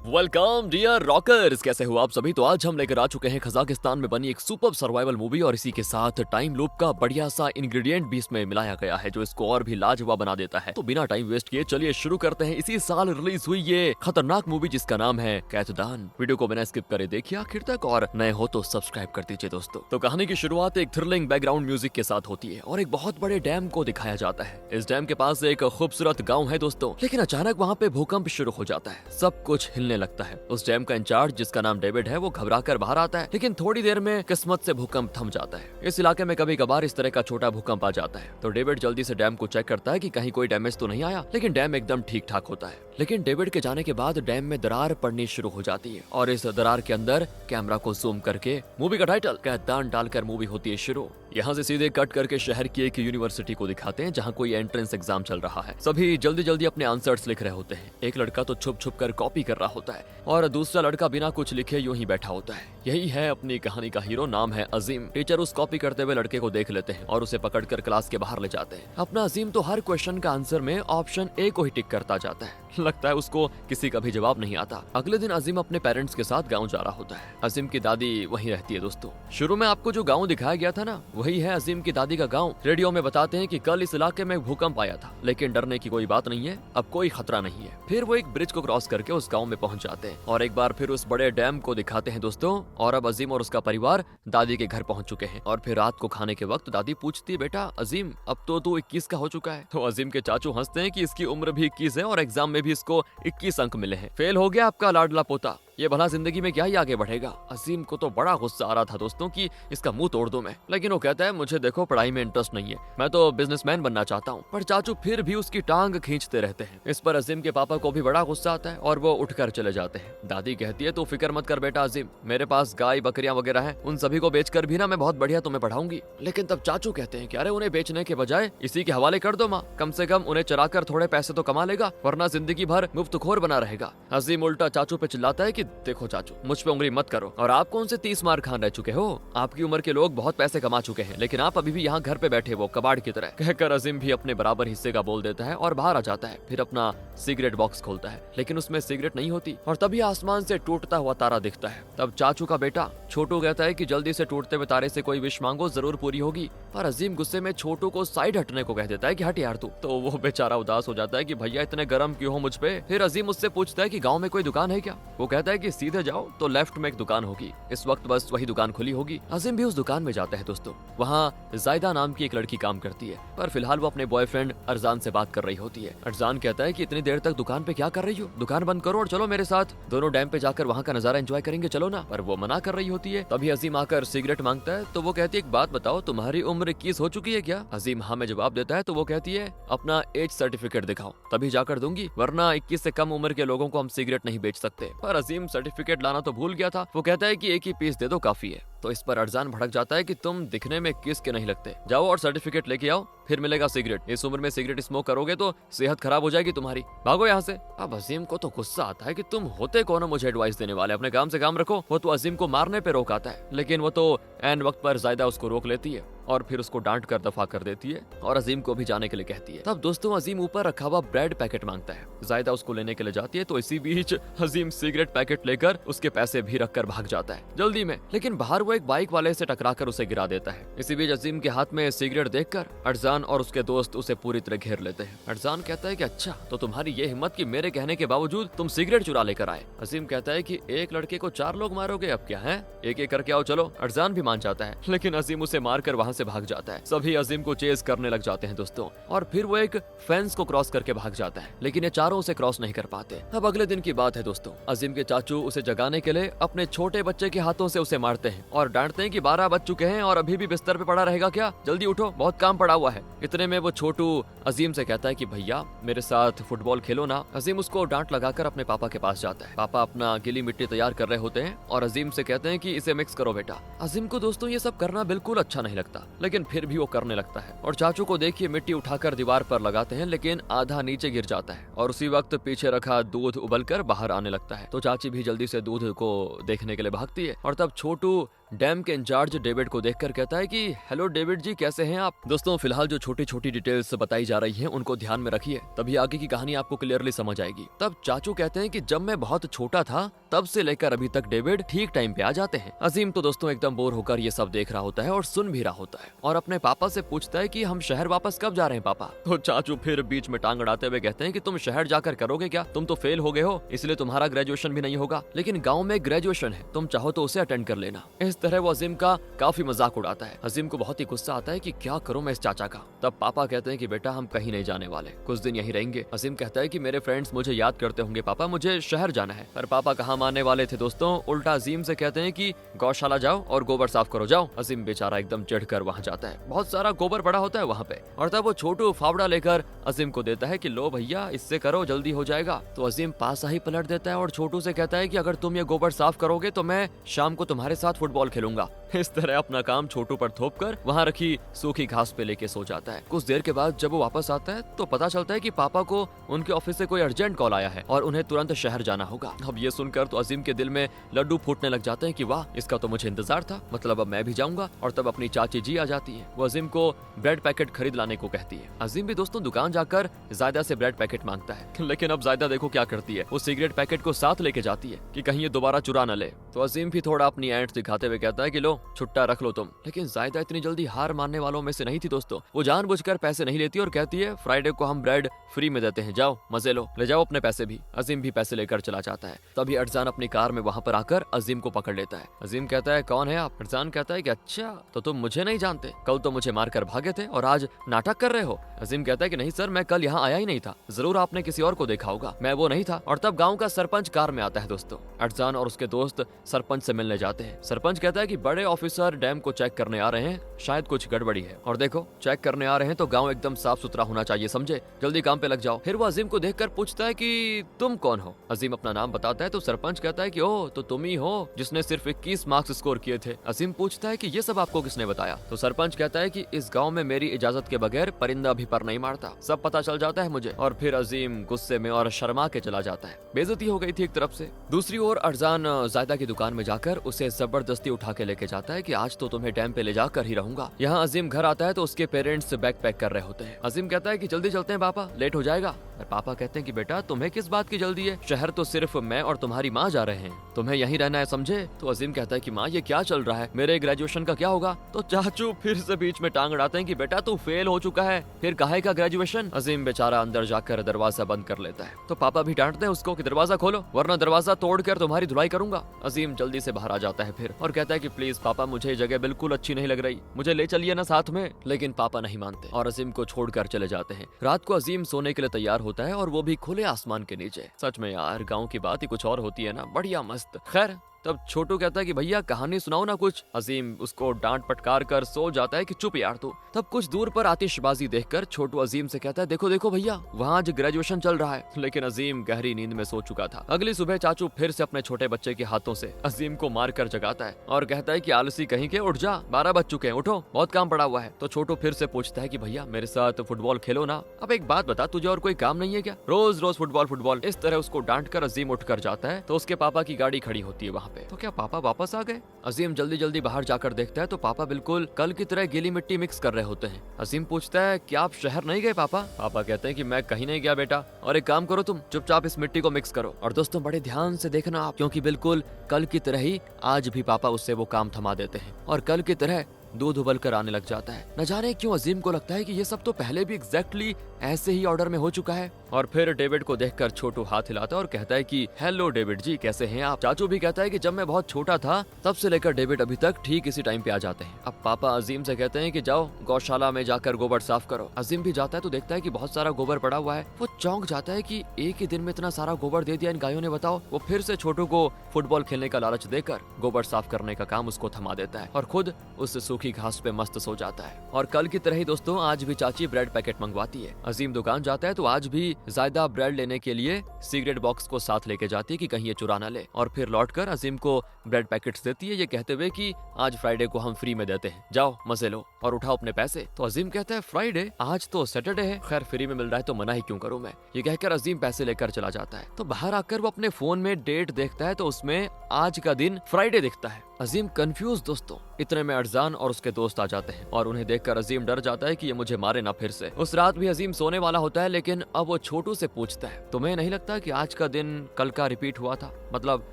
Welcome dear rockers, कैसे हो आप सभी। तो आज हम लेकर आ चुके हैं कजाकिस्तान में बनी एक सुपर सर्वाइवल मूवी और इसी के साथ टाइम लूप का बढ़िया सा इंग्रेडिएंट भी इसमें मिलाया गया है जो इसको और भी लाजवाब बना देता है। तो बिना टाइम वेस्ट किए चलिए शुरू करते हैं इसी साल रिलीज हुई ये खतरनाक मूवी जिसका नाम है कैथदान। वीडियो को बिना स्किप करे देखिए आखिर तक और नए हो तो सब्सक्राइब कर दीजिए दोस्तों। तो कहानी की शुरुआत एक थ्रिलिंग बैकग्राउंड म्यूजिक के साथ होती है और एक बहुत बड़े डैम को दिखाया जाता है। इस डैम के पास एक खूबसूरत गाँव है दोस्तों, लेकिन अचानक वहाँ पे भूकंप शुरू हो जाता है, सब कुछ हिलने लगता है। उस डैम का इंचार्ज जिसका नाम डेविड है वो घबराकर बाहर आता है, लेकिन थोड़ी देर में किस्मत से भूकंप थम जाता है। इस इलाके में कभी कभार इस तरह का छोटा भूकंप आ जाता है। तो डेविड जल्दी से डैम को चेक करता है कि कहीं कोई डैमेज तो नहीं आया, लेकिन डैम एकदम ठीक ठाक होता है। लेकिन डेविड के जाने के बाद डैम में दरार पड़नी शुरू हो जाती है और इस दरार के अंदर कैमरा को जूम करके मूवी का टाइटल कैथदान डालकर मूवी होती है शुरू। यहाँ से सीधे कट करके शहर की एक यूनिवर्सिटी को दिखाते हैं जहाँ कोई एंट्रेंस एग्जाम चल रहा है। सभी जल्दी जल्दी अपने आंसर्स लिख रहे होते हैं। एक लड़का तो छुप छुप कर कॉपी कर रहा होता है और दूसरा लड़का बिना कुछ लिखे यूं ही बैठा होता है। यही है अपनी कहानी का हीरो, नाम है अजीम। टीचर उस कॉपी करते हुए लड़के को देख लेते हैं और उसे पकड़कर क्लास के बाहर ले जाते हैं। अपना अजीम तो हर क्वेश्चन का आंसर में ऑप्शन ए को ही टिक करता जाता है। लगता है उसको किसी का भी जवाब नहीं आता। अगले दिन अजीम अपने पेरेंट्स के साथ गाँव जा रहा होता है। अजीम की दादी वहीं रहती है दोस्तों। शुरू में आपको जो गाँव दिखाया गया था ना, वही है अजीम की दादी का गाँव। रेडियो में बताते हैं कि कल इस इलाके में भूकंप आया था, लेकिन डरने की कोई बात नहीं है, अब कोई खतरा नहीं है। फिर वो एक ब्रिज को क्रॉस करके उस गाँव में पहुंच जाते हैं और एक बार फिर उस बड़े डैम को दिखाते हैं दोस्तों। और अब अजीम और उसका परिवार दादी के घर पहुंच चुके हैं और फिर रात को खाने के वक्त दादी पूछती है, बेटा अजीम अब तो तू 21 का हो चुका है। तो अजीम के चाचू हंसते हैं कि इसकी उम्र भी 21 है और एग्जाम में भी इसको 21 अंक मिले हैं। फेल हो गया आपका लाडला पोता, ये भला जिंदगी में क्या ही आगे बढ़ेगा। अजीम को तो बड़ा गुस्सा आ रहा था दोस्तों कि इसका मुंह तोड़ दूं मैं, लेकिन वो कहता है मुझे देखो पढ़ाई में इंटरेस्ट नहीं है, मैं तो बिजनेसमैन बनना चाहता हूँ। पर चाचू फिर भी उसकी टांग खींचते रहते हैं। इस पर अजीम के पापा को भी बड़ा गुस्सा आता है और वो उठकर चले जाते हैं। दादी कहती है तू फिक्र मत कर बेटा अजीम, मेरे पास गाय बकरियां वगैरह हैं, उन सभी को बेचकर भी ना मैं बहुत बढ़िया तुम्हें पढ़ाऊंगी। लेकिन तब चाचू कहते हैं कि अरे उन्हें बेचने के बजाय इसी के हवाले कर दो माँ, कम से कम उन्हें चराकर थोड़े पैसे तो कमा लेगा, वरना जिंदगी भर मुफ्तखोर बना रहेगा। अजीम उल्टा चाचू पे चिल्लाता है कि देखो चाचू मुझ पे उंगली मत करो, और आप कौन से 30 मार खान रह चुके हो, आपकी उम्र के लोग बहुत पैसे कमा चुके हैं, लेकिन आप अभी भी यहाँ घर पे बैठे वो कबाड़ की तरह। कहकर अजीम भी अपने बराबर हिस्से का बोल देता है और बाहर आ जाता है। फिर अपना सिगरेट बॉक्स खोलता है, लेकिन उसमें सिगरेट नहीं होती और तभी आसमान से टूटता हुआ तारा दिखता है। तब चाचू का बेटा छोटू कहता है कि जल्दी से टूटते हुए तारे से कोई विश मांगो, जरूर पूरी होगी। पर अजीम गुस्से में छोटू को साइड हटने को कह देता है कि हट यार तू। तो वो बेचारा उदास हो जाता है कि भैया इतने गर्म क्यों हो मुझ पे। फिर अजीम उससे पूछता है कि गाँव में कोई दुकान है क्या। वो कहता है कि सीधे जाओ तो लेफ्ट में एक दुकान होगी, इस वक्त बस वही दुकान खुली होगी। अजीम भी उस दुकान में जाता है दोस्तों। वहाँ जायदा नाम की एक लड़की काम करती है, पर फिलहाल वो अपने बॉयफ्रेंड अरजान से बात कर रही होती है। अरजान कहता है कि इतनी देर तक दुकान पे क्या कर रही हो, दुकान बंद करो और चलो मेरे साथ, दोनों डैम पे जाकर वहाँ का नजारा एंजॉय करेंगे, चलो ना। पर वो मना कर रही होती है। तभी अजीम आकर सिगरेट मांगता है तो वो कहती है एक बात बताओ, तुम्हारी उम्र 21 हो चुकी है क्या। अजीम हाँ में जवाब देता है तो वो कहती है अपना एज सर्टिफिकेट दिखाओ तभी जाकर दूंगी, वरना 21 से कम उम्र के लोगों को हम सिगरेट नहीं बेच सकते। पर अजीम सर्टिफिकेट लाना तो भूल गया था। वो कहता है कि एक ही पीस दे दो काफी है। तो इस पर अरजान भड़क जाता है कि तुम दिखने में किस के नहीं लगते, जाओ और सर्टिफिकेट लेके आओ, फिर मिलेगा सिगरेट। इस उम्र में सिगरेट स्मोक करोगे तो सेहत खराब हो जाएगी तुम्हारी, भागो यहाँ से। अब अजीम को तो गुस्सा आता है कि तुम होते कौन हो मुझे एडवाइस देने वाले, अपने काम से काम रखो। वो तो अजीम को मारने पे रोक आता है, लेकिन वो तो एन वक्त पर जायदा उसको रोक लेती है और फिर उसको डांट कर दफा कर देती है और अजीम को भी जाने के लिए कहती है। तब दोस्तों अजीम ऊपर रखा हुआ ब्रेड पैकेट मांगता है, जायदा उसको लेने के लिए जाती है। तो इसी बीच अजीम सिगरेट पैकेट लेकर उसके पैसे भी रखकर भाग जाता है जल्दी में, लेकिन बाहर वो एक बाइक वाले से टकराकर उसे गिरा देता है। इसी बीच अजीम के हाथ में सिगरेट देखकर अरजान और उसके दोस्त उसे पूरी तरह घेर लेते हैं। अरजान कहता है कि अच्छा तो तुम्हारी ये हिम्मत कि मेरे कहने के बावजूद तुम सिगरेट चुरा लेकर आए। अजीम कहता है कि एक लड़के को 4 लोग मारोगे, अब क्या है, एक एक करके आओ चलो। अरजान भी मान जाता है, लेकिन अजीम उसे मारकर वहाँ से भाग जाता है। सभी अजीम को चेज करने लग जाते हैं दोस्तों और फिर वो एक फेंस को क्रॉस करके भाग जाता है, लेकिन ये चारों उसे क्रॉस नहीं कर पाते। अब अगले दिन की बात है दोस्तों। अजीम के चाचू उसे जगाने के लिए अपने छोटे बच्चे के हाथों से उसे मारते हैं और डांटते हैं कि 12 बज चुके हैं और अभी भी बिस्तर पे पड़ा रहेगा क्या, जल्दी उठो बहुत काम पड़ा हुआ है। इतने में वो छोटू अजीम से कहता है कि भैया मेरे साथ फुटबॉल खेलो ना। अजीम उसको डांट लगाकर अपने पापा के पास जाता है। पापा अपना गीली मिट्टी तैयार कर रहे होते हैं और अजीम से कहते हैं कि इसे मिक्स करो बेटा। अजीम को दोस्तों ये सब करना बिल्कुल अच्छा नहीं लगता, लेकिन फिर भी वो करने लगता है और चाचू को देखिए मिट्टी उठाकर दीवार पर लगाते हैं, लेकिन आधा नीचे गिर जाता है और उसी वक्त पीछे रखा दूध उबलकर बाहर आने लगता है। तो चाची भी जल्दी से दूध को देखने के लिए भागती है और तब छोटू डैम के इंचार्ज डेविड को देखकर कहता है कि हेलो डेविड जी, कैसे हैं आप। दोस्तों फिलहाल जो छोटी छोटी डिटेल्स बताई जा रही हैं उनको ध्यान में रखिए, तभी आगे की कहानी आपको क्लियरली समझ आएगी। तब चाचू कहते हैं कि जब मैं बहुत छोटा था तब से लेकर अभी तक डेविड ठीक टाइम पे आ जाते हैं। अजीम तो दोस्तों एकदम बोर होकर ये सब देख रहा होता है और सुन भी रहा होता है और अपने पापा से पूछता है कि हम शहर वापस कब जा रहे हैं पापा। तो चाचू फिर बीच में टांग अड़ाते हुए कहते हैं कि तुम शहर जाकर करोगे क्या, तुम तो फेल हो गए हो, इसलिए तुम्हारा ग्रेजुएशन भी नहीं होगा, लेकिन गाँव में ग्रेजुएशन है, तुम चाहो तो उसे अटेंड कर लेना। इस तरह वो अजीम का काफी मजाक उड़ाता है। अजीम को बहुत ही गुस्सा आता है कि क्या करूं मैं इस चाचा का। तब पापा कहते हैं कि बेटा हम कहीं नहीं जाने वाले, कुछ दिन यहीं रहेंगे। अजीम कहता है कि मेरे फ्रेंड्स मुझे याद करते होंगे पापा, मुझे शहर जाना है। पर पापा कहाँ मानने वाले थे दोस्तों, उल्टा अजीम से कहते हैं कि गौशाला जाओ और गोबर साफ करो जाओ। अजीम बेचारा एकदम चिढ़कर वहाँ जाता है, बहुत सारा गोबर पड़ा होता है वहाँ पे, और तब वो छोटू फावड़ा लेकर अजीम को देता है कि लो भैया इससे करो जल्दी हो जाएगा। तो अजीम पासा ही पलट देता है और छोटू से कहता है कि अगर तुम ये गोबर साफ करोगे तो मैं शाम को तुम्हारे साथ फुटबॉल खेलूंगा। इस तरह अपना काम छोटू पर थोप कर वहाँ रखी सूखी घास पे लेके सो जाता है। कुछ देर के बाद जब वो वापस आता है तो पता चलता है कि पापा को उनके ऑफिस से कोई अर्जेंट कॉल आया है और उन्हें तुरंत शहर जाना होगा। अब ये सुनकर तो अजीम के दिल में लड्डू फूटने लग जाते हैं कि वाह, इसका तो मुझे इंतजार था, मतलब अब मैं भी जाऊंगा। और तब अपनी चाची जी आ जाती है, वो अजीम को ब्रेड पैकेट खरीद लाने को कहती है। अजीम भी दोस्तों दुकान जाकर जायदा से ब्रेड पैकेट मांगता है, लेकिन अब जायदा देखो क्या करती है, वो सिगरेट पैकेट को साथ लेके जाती है कि कहीं ये दोबारा चुरा न ले। तो अजीम भी थोड़ा अपनी ऐंठ दिखाते हुए कहता है कि लो छुट्टा रख लो तुम। लेकिन जायदा इतनी जल्दी हार मानने वालों में से नहीं थी दोस्तों, वो जानबूझकर पैसे नहीं लेती और कहती है फ्राइडे को हम ब्रेड फ्री में देते हैं, जाओ मजे लो, ले जाओ अपने पैसे भी। अजीम भी पैसे लेकर चला जाता है। तभी अरजान अपनी कार में वहाँ पर आकर अजीम को पकड़ लेता है। अजीम कहता है कौन है आप। अरजान कहता है कि अच्छा तो तुम मुझे नहीं जानते, कल तो मुझे मारकर भागे थे और आज नाटक कर रहे हो। अजीम कहता है कि नहीं सर, मैं कल यहाँ आया ही नहीं था, जरूर आपने किसी और को देखा होगा, मैं वो नहीं था। और तब गाँव का सरपंच कार में आता है दोस्तों। अरजान और उसके दोस्त सरपंच से मिलने जाते हैं। सरपंच कहता है कि बड़े ऑफिसर डैम को चेक करने आ रहे हैं, शायद कुछ गड़बड़ी है, और देखो चेक करने आ रहे हैं तो गांव एकदम साफ सुथरा होना चाहिए, समझे, जल्दी काम पे लग जाओ। फिर वो अजीम को देखकर पूछता है कि तुम कौन हो। अजीम अपना नाम बताता है तो सरपंच कहता है कि ओह तो तुम ही हो जिसने सिर्फ 21 मार्क्स स्कोर किए थे। अजीम पूछता है कि ये सब आपको किसने बताया। तो सरपंच कहता है कि इस गाँव में मेरी इजाजत के बगैर परिंदा भी पर नहीं मारता, सब पता चल जाता है मुझे। और फिर अजीम गुस्से में और शर्मा के चला जाता है। बेइज्जती हो गई थी एक तरफ से। दूसरी ओर अरजान जायदा की दुकान में जाकर उसे जबरदस्ती उठा के लेके जाता है कि आज तो तुम्हें डैम पे ले जाकर ही रहूंगा। यहाँ अजीम घर आता है तो उसके पेरेंट्स बैग पैक कर रहे होते हैं। अजीम कहता है कि जल्दी चलते हैं पापा, लेट हो जाएगा। और पापा कहते हैं कि बेटा तुम्हें किस बात की जल्दी है, शहर तो सिर्फ मैं और तुम्हारी माँ जा रहे हैं, तुम्हें यहीं रहना है, समझे। तो अजीम कहता है कि माँ ये क्या चल रहा है, मेरे ग्रेजुएशन का क्या होगा। तो चाचू फिर से बीच में टांग अड़ाते हैं कि बेटा तू फेल हो चुका है, फिर काहे का ग्रेजुएशन। अजीम बेचारा अंदर जाकर दरवाजा बंद कर लेता है। तो पापा भी डांटते हैं उसको कि दरवाजा खोलो वरना दरवाजा तोड़कर तुम्हारी धुलाई करूंगा। अजीम जल्दी से बाहर आ जाता है फिर और कहता है कि प्लीज पापा मुझे ये जगह बिल्कुल अच्छी नहीं लग रही, मुझे ले चलिए ना साथ में। लेकिन पापा नहीं मानते और अजीम को छोड़कर चले जाते हैं। रात को अजीम सोने के लिए तैयार होता है और वो भी खुले आसमान के नीचे। सच में यार गाँव की बात ही कुछ और होती है ना, बढ़िया मस्त। खैर तब छोटू कहता है कि भैया कहानी सुनाओ ना कुछ। अजीम उसको डांट फटकार कर सो जाता है कि चुप यार तू। तब कुछ दूर पर आतिशबाजी देखकर छोटू अजीम से कहता है देखो देखो भैया वहाँ आज ग्रेजुएशन चल रहा है। लेकिन अजीम गहरी नींद में सो चुका था। अगली सुबह चाचू फिर से अपने छोटे बच्चे के हाथों से अजीम को मार कर जगाता है और कहता है कि आलसी कहीं के, उठ जा, 12 बज चुके हैं, उठो, बहुत काम पड़ा हुआ है। तो छोटू फिर से पूछता है कि भैया मेरे साथ फुटबॉल खेलो ना। अब एक बात बता, तुझे और कोई काम नहीं है क्या, रोज रोज फुटबॉल फुटबॉल। इस तरह उसको डांट कर अजीम उठ कर जाता है तो उसके पापा की गाड़ी खड़ी होती है वहाँ पे। तो क्या पापा वापस आ गए। अजीम जल्दी जल्दी बाहर जाकर देखता है तो पापा बिल्कुल कल की तरह गीली मिट्टी मिक्स कर रहे होते हैं। अजीम पूछता है क्या आप शहर नहीं गए पापा। पापा कहते हैं कि मैं कहीं नहीं गया बेटा, और एक काम करो तुम चुपचाप इस मिट्टी को मिक्स करो। और दोस्तों बड़े ध्यान से देखना आप, क्योंकि बिल्कुल कल की तरह ही आज भी पापा उससे वो काम थमा देते हैं और कल की तरह दूध उबल कर आने लग जाता है। न जाने क्यों अजीम को लगता है कि ये सब तो पहले भी एग्जैक्टली ऐसे ही ऑर्डर में हो चुका है। और फिर डेविड को देखकर छोटू हाथ हिलाता है और कहता है कि हेलो डेविड जी कैसे हैं आप। चाचू भी कहता है कि जब मैं बहुत छोटा था तब से लेकर डेविड अभी तक ठीक इसी टाइम पे आ जाते हैं। अब पापा अजीम से कहते हैं कि जाओ गौशाला में जाकर गोबर साफ करो। अजीम भी जाता है तो देखता है कि बहुत सारा गोबर पड़ा हुआ है। वो चौंक जाता है कि एक ही दिन में इतना सारा गोबर दे दिया इन गायों ने, बताओ। वो फिर से छोटू को फुटबॉल खेलने का लालच देकर गोबर साफ करने का काम उसको थमा देता है और खुद उस सूखी घास पे मस्त सो जाता है। और कल की तरह ही दोस्तों आज भी चाची ब्रेड पैकेट मंगवाती है। अजीम दुकान जाता है तो आज भी जायदा ब्रेड लेने के लिए सिगरेट बॉक्स को साथ लेके जाती है कि कहीं ये चुरा ना ले। और फिर लौटकर अजीम को ब्रेड पैकेट्स देती है, ये कहते हुए कि आज फ्राइडे को हम फ्री में देते हैं, जाओ मजे लो और उठाओ अपने पैसे। तो अजीम कहता है फ्राइडे, आज तो सैटरडे है, खैर फ्री में मिल रहा है तो मना ही क्यों करूं मैं। ये कहकर अजीम पैसे लेकर चला जाता है। तो बाहर आकर वो अपने फोन में डेट देखता है तो उसमें आज का दिन फ्राइडे दिखता है। अजीम कंफ्यूज दोस्तों। इतने में अरजान और उसके दोस्त आ जाते हैं और उन्हें देखकर अजीम डर जाता है कि ये मुझे मारे ना फिर से। उस रात भी अजीम सोने वाला होता है, लेकिन अब वो छोटू से पूछता है, तुम्हें नहीं लगता कि आज का दिन कल का रिपीट हुआ था? मतलब